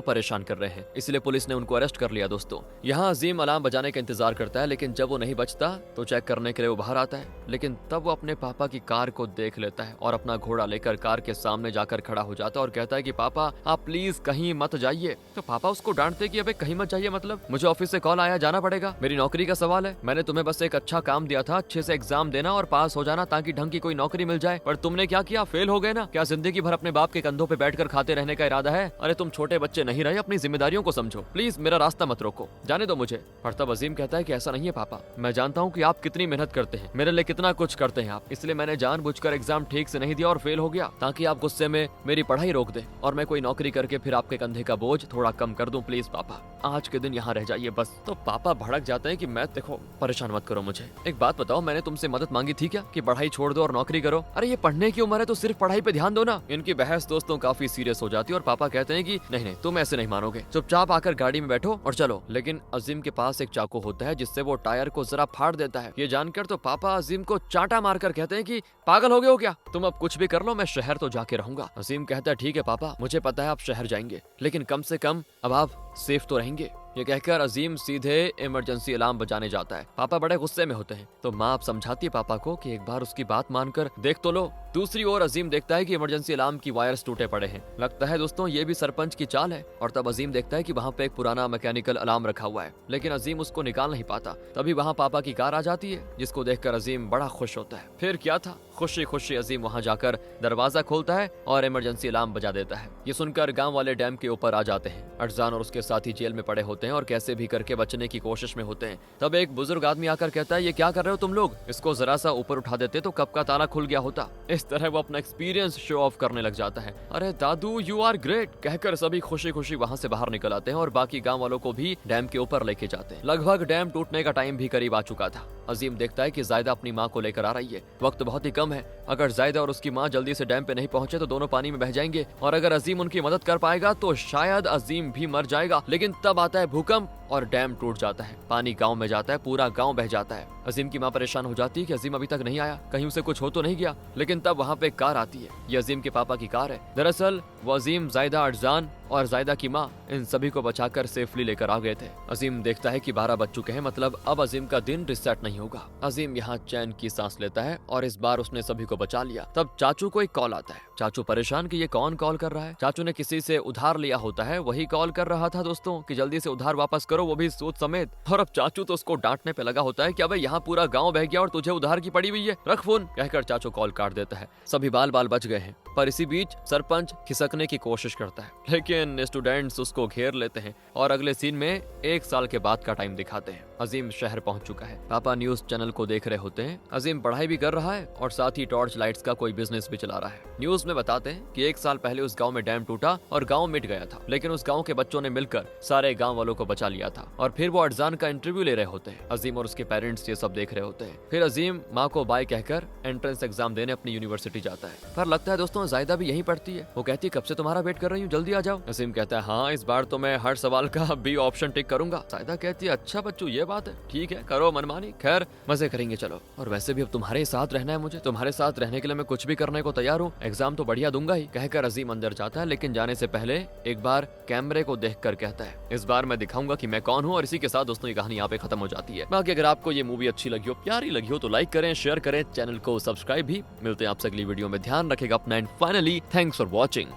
परेशान कर रहे हैं, इसलिए पुलिस ने उनको अरेस्ट कर लिया। दोस्तों यहाँ अजीम अलार्म बजाने का इंतजार करता है, लेकिन जब वो नहीं बचता तो चेक करने के लिए वो बाहर आता है, लेकिन तब वो अपने पापा की कार को देख लेता है और अपना घोड़ा लेकर कार के सामने जाकर खड़ा हो जाता है और कहता है कि पापा आप प्लीज कहीं मत जाइए। तो पापा उसको डांटते कि अबे कहीं मत जाइए मतलब, मुझे ऑफिस से कॉल आया, जाना पड़ेगा, मेरी नौकरी का सवाल है, मैंने तुम्हें बस एक अच्छा काम दिया था, अच्छे से एग्जाम देना और पास हो जाना ताकि ढंग की कोई नौकरी मिल जाए, पर तुमने क्या किया, फेल हो गए ना। क्या जिंदगी भर अपने बाप के कंधों पे बैठकर खाते रहने का इरादा है? अरे तुम छोटे बच्चे नहीं रहे, अपनी जिम्मेदारियों को समझो, प्लीज मेरा रास्ता मत रोको, जाने दो मुझे। पर तब अजीम कहता है कि ऐसा नहीं है पापा, मैं जानता हूँ कि आप कितनी मेहनत करते हैं, मेरे लिए कितना कुछ करते हैं आप, इसलिए मैंने जानबूझकर एग्जाम ठीक से नहीं दिया और फेल हो गया ताकि आप गुस्से में मेरी पढ़ाई रोक दे और मैं कोई नौकरी करके फिर आपके कंधे का बोझ थोड़ा कम कर दूं, प्लीज पापा आज के दिन यहाँ रह जाइए बस। तो पापा भड़क जाते हैं कि मैं देखो परेशान मत करो मुझे, एक बात बताओ, मैंने तुमसे मदद मांगी थी क्या कि पढ़ाई छोड़ दो और नौकरी करो? अरे ये पढ़ने की उम्र है तो सिर्फ पढ़ाई पे ध्यान दो ना। इनकी बहस दोस्तों काफी सीरियस हो जाती है और पापा कहते हैं कि नहीं नहीं तुम ऐसे नहीं मानोगे, चुपचाप आकर गाड़ी में बैठो और चलो। लेकिन अजीम के पास एक चाकू होता है जिससे वो टायर को जरा फाड़ देता है। ये जानकर तो पापा अजीम को चांटा मारकर कहते हैं कि पागल हो गए हो क्या, तुम अब कुछ भी कर लो, मैं शहर तो जाके रहूंगा। अजीम कहता है ठीक है पापा, मुझे पता है आप शहर जाएंगे, लेकिन कम से कम अब आप सेफ तो रहेंगे। ये कहकर अजीम सीधे इमरजेंसी अलार्म बजाने जाता है। पापा बड़े गुस्से में होते हैं तो माँ अब समझाती है पापा को कि एक बार उसकी बात मानकर देख तो लो। दूसरी ओर अजीम देखता है कि इमरजेंसी अलार्म की वायर्स टूटे पड़े हैं, लगता है दोस्तों ये भी सरपंच की चाल है। और तब अजीम देखता है कि वहाँ पे एक पुराना मैकेनिकल अलार्म रखा हुआ है, लेकिन अजीम उसको निकाल नहीं पाता। तभी वहाँ पापा की कार आ जाती है जिसको देखकर अजीम बड़ा खुश होता है। फिर क्या था, खुशी खुशी अजीम वहाँ जाकर दरवाजा खोलता है और इमरजेंसी अलार्म बजा देता है। ये सुनकर गाँव वाले डैम के ऊपर आ जाते हैं। अरजान और उसके साथी जेल में पड़े होते हैं और कैसे भी करके बचने की कोशिश में होते हैं। तब एक बुजुर्ग आदमी आकर कहता है ये क्या कर रहे हो तुम लोग, इसको जरा सा ऊपर उठा देते तो कब का ताला खुल गया होता। इस तरह वो अपना एक्सपीरियंस शो ऑफ करने लग जाता है। अरे दादू यू आर ग्रेट कहकर सभी खुशी खुशी वहाँ से बाहर निकल आते हैं और बाकी गाँव वालों को भी डैम के ऊपर लेके जाते हैं। लगभग डैम टूटने का टाइम भी करीब आ चुका था। अजीम देखता है कि जायदा अपनी माँ को लेकर आ रही है, वक्त बहुत ही कम है, अगर जायदा और उसकी माँ जल्दी से डैम पे नहीं पहुंचे तो दोनों पानी में बह जाएंगे और अगर अजीम उनकी मदद कर पाएगा तो शायद अजीम भी मर जाएगा। लेकिन तब आता है भूकंप और डैम टूट जाता है, पानी गांव में जाता है, पूरा गांव बह जाता है। अजीम की माँ परेशान हो जाती है कि अजीम अभी तक नहीं आया, कहीं उसे कुछ हो तो नहीं गया। लेकिन तब वहाँ पे एक कार आती है, ये अजीम के पापा की कार है। दरअसल वो अजीम, जायदा, अरजान और जायदा की माँ इन सभी को बचाकर सेफली लेकर आ गए थे। अजीम देखता है कि 12 बज चुके हैं, मतलब अब अजीम का दिन रिसेट नहीं होगा। अजीम यहाँ चैन की सांस लेता है और इस बार उसने सभी को बचा लिया। तब चाचू को एक कॉल आता है। चाचू परेशान कि ये कौन कॉल कर रहा है। चाचू ने किसी से उधार लिया होता है, वही कॉल कर रहा था दोस्तों कि जल्दी से उधार वापस करो, वो भी सूद समेत। और अब चाचू तो उसको डांटने पे लगा होता है कि अबे यहाँ पूरा गाँव बह गया और तुझे उधार की पड़ी हुई है, रख फोन कहकर चाचू कॉल काट देता है। सभी बाल बाल बच गए हैं, पर इसी बीच सरपंच खिसकने की कोशिश करता है, लेकिन स्टूडेंट्स उसको घेर लेते हैं और अगले सीन में 1 साल के बाद का टाइम दिखाते हैं। अजीम शहर पहुंच चुका है। पापा न्यूज चैनल को देख रहे होते हैं। अजीम पढ़ाई भी कर रहा है और साथ ही टॉर्च लाइट्स का कोई बिजनेस भी चला रहा है। न्यूज में बताते हैं कि 1 साल पहले उस गांव में डैम टूटा और गांव मिट गया था, लेकिन उस गांव के बच्चों ने मिलकर सारे गांव वालों को बचा लिया था। और फिर वो अरजान का इंटरव्यू ले रहे होते हैं। अजीम और उसके पेरेंट्स ये सब देख रहे होते हैं। फिर अजीम माँ को बाय कहकर एंट्रेंस एग्जाम देने अपनी यूनिवर्सिटी जाता है। पर लगता है दोस्तों जायदा भी यहीं पढ़ती है। वो कहती है कब से तुम्हारा वेट कर रही हूँ, जल्दी आ जाओ। अजीम कहता है हाँ इस बार तो मैं हर सवाल का बी ऑप्शन टिक करूंगा। जायदा कहती है अच्छा बच्चू ये बात है, ठीक है करो मनमानी, खैर मजे करेंगे चलो। और वैसे भी अब तुम्हारे साथ रहना है मुझे, तुम्हारे साथ रहने के लिए मैं कुछ भी करने को तैयार हूँ। एग्जाम तो बढ़िया दूंगा ही, कहकर अजीम अंदर जाता है, लेकिन जाने से पहले एक बार कैमरे को देखकर कहता है, इस बार मैं दिखाऊंगा कि मैं कौन हूँ। और इसी के साथ दोस्तों ये कहानी यहाँ पे खत्म हो जाती है। बाकी अगर आपको ये मूवी अच्छी लगी हो, प्यारी लगी हो, तो लाइक करें, शेयर करें, चैनल को सब्सक्राइब भी। मिलते हैं आपसे अगली वीडियो में, ध्यान रखेगा अपना, and finally thanks for watching.